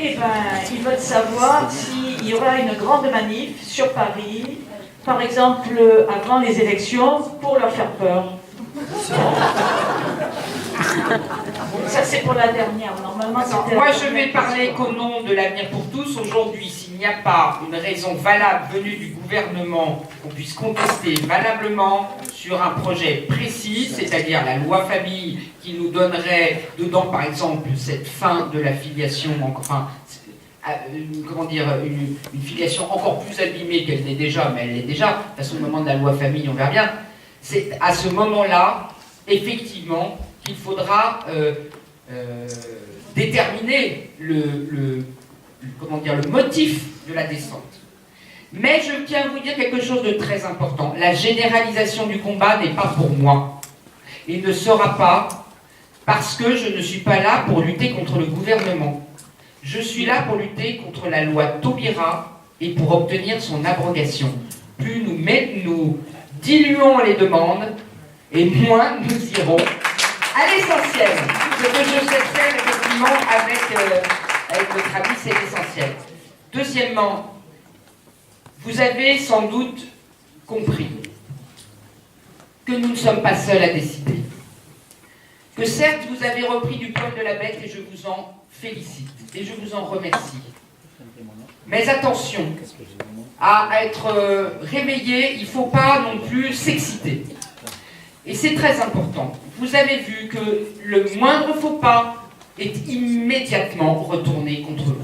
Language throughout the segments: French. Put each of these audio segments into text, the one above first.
Eh ben, ils veulent savoir s'il y aura une grande manif sur Paris, par exemple avant les élections, pour leur faire peur. Ça, c'est pour la dernière. Normalement, c'était. Moi, je vais parler qu'au nom de l'avenir pour tous. Aujourd'hui, s'il n'y a pas une raison valable venue du gouvernement qu'on puisse contester valablement sur un projet précis, c'est-à-dire la loi famille qui nous donnerait dedans, par exemple, cette fin de la filiation, enfin, une filiation encore plus abîmée qu'elle n'est déjà, mais elle l'est déjà. De toute façon, au moment de la loi famille, on verra bien. C'est à ce moment-là, effectivement, qu'il faudra déterminer le motif de la descente. Mais je tiens à vous dire quelque chose de très important. La généralisation du combat n'est pas pour moi. Et ne sera pas parce que je ne suis pas là pour lutter contre le gouvernement. Je suis là pour lutter contre la loi Taubira et pour obtenir son abrogation. Plus nous diluons les demandes, et moins nous irons à l'essentiel. Ce que je sais faire effectivement avec votre ami, c'est l'essentiel. Deuxièmement, vous avez sans doute compris que nous ne sommes pas seuls à décider. Que certes, vous avez repris du poil de la bête et je vous en félicite et je vous en remercie. Mais attention, à être réveillé, il ne faut pas non plus s'exciter. Et c'est très important. Vous avez vu que le moindre faux pas est immédiatement retourné contre vous.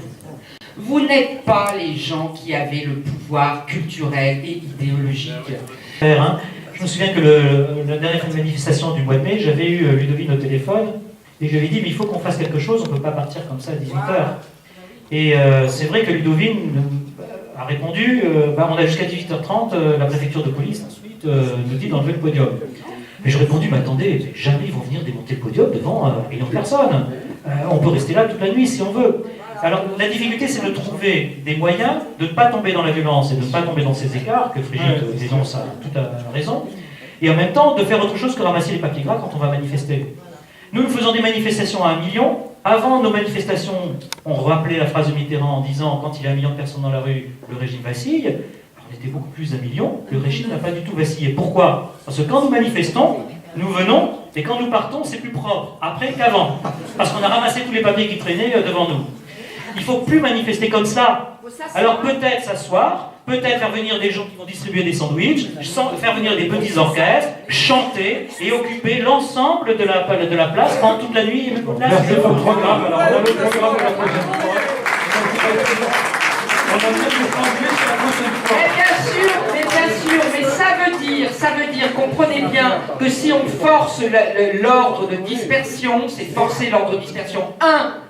Vous n'êtes pas les gens qui avaient le pouvoir culturel et idéologique. Je me souviens que la dernière manifestation du mois de mai, j'avais eu Ludovine au téléphone et je lui ai dit mais il faut qu'on fasse quelque chose, on ne peut pas partir comme ça à 18h. Et c'est vrai que Ludovine a répondu on a jusqu'à 18h30, la préfecture de police ensuite nous dit d'enlever le podium. Mais je répondu, mais attendez, jamais ils vont venir démonter le podium devant 1 million de personnes. On peut rester là toute la nuit si on veut. Alors la difficulté, c'est de trouver des moyens de ne pas tomber dans la violence et de ne pas tomber dans ces écarts que Brigitte dénonce à toute raison, et en même temps de faire autre chose que ramasser les papiers gras quand on va manifester. Nous faisons des manifestations à 1 million. Avant nos manifestations, on rappelait la phrase de Mitterrand en disant quand il y a 1 million de personnes dans la rue, le régime vacille. On était beaucoup plus d'1 million, le régime n'a pas du tout vacillé. Pourquoi? Parce que quand nous manifestons, nous venons, et quand nous partons, c'est plus propre, après qu'avant. Parce qu'on a ramassé tous les papiers qui traînaient devant nous. Il ne faut plus manifester comme ça. Alors peut-être s'asseoir, peut-être faire venir des gens qui vont distribuer des sandwichs, faire venir des petits orchestres, chanter et occuper l'ensemble de la place pendant toute la nuit. Merci pour le programme. Alors, on a le programme de la prochaine fois. On a bien le sandwich la prochaine fois. Mais bien sûr, ça veut dire, comprenez bien, que si on force l'ordre de dispersion, c'est forcer l'ordre de dispersion. Il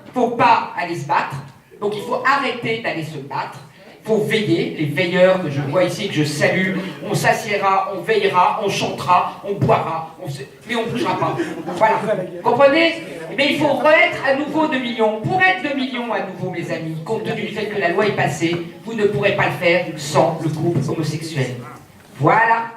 ne faut pas aller se battre, donc il faut arrêter d'aller se battre. Il faut veiller, les veilleurs que je vois ici, que je salue, on s'assiera, on veillera, on chantera, on boira, mais on ne bougera pas. Voilà, comprenez? Mais il faut être à nouveau 2 millions. Pour être 2 millions à nouveau, mes amis, compte tenu du fait que la loi est passée, vous ne pourrez pas le faire sans le couple homosexuel. Voilà.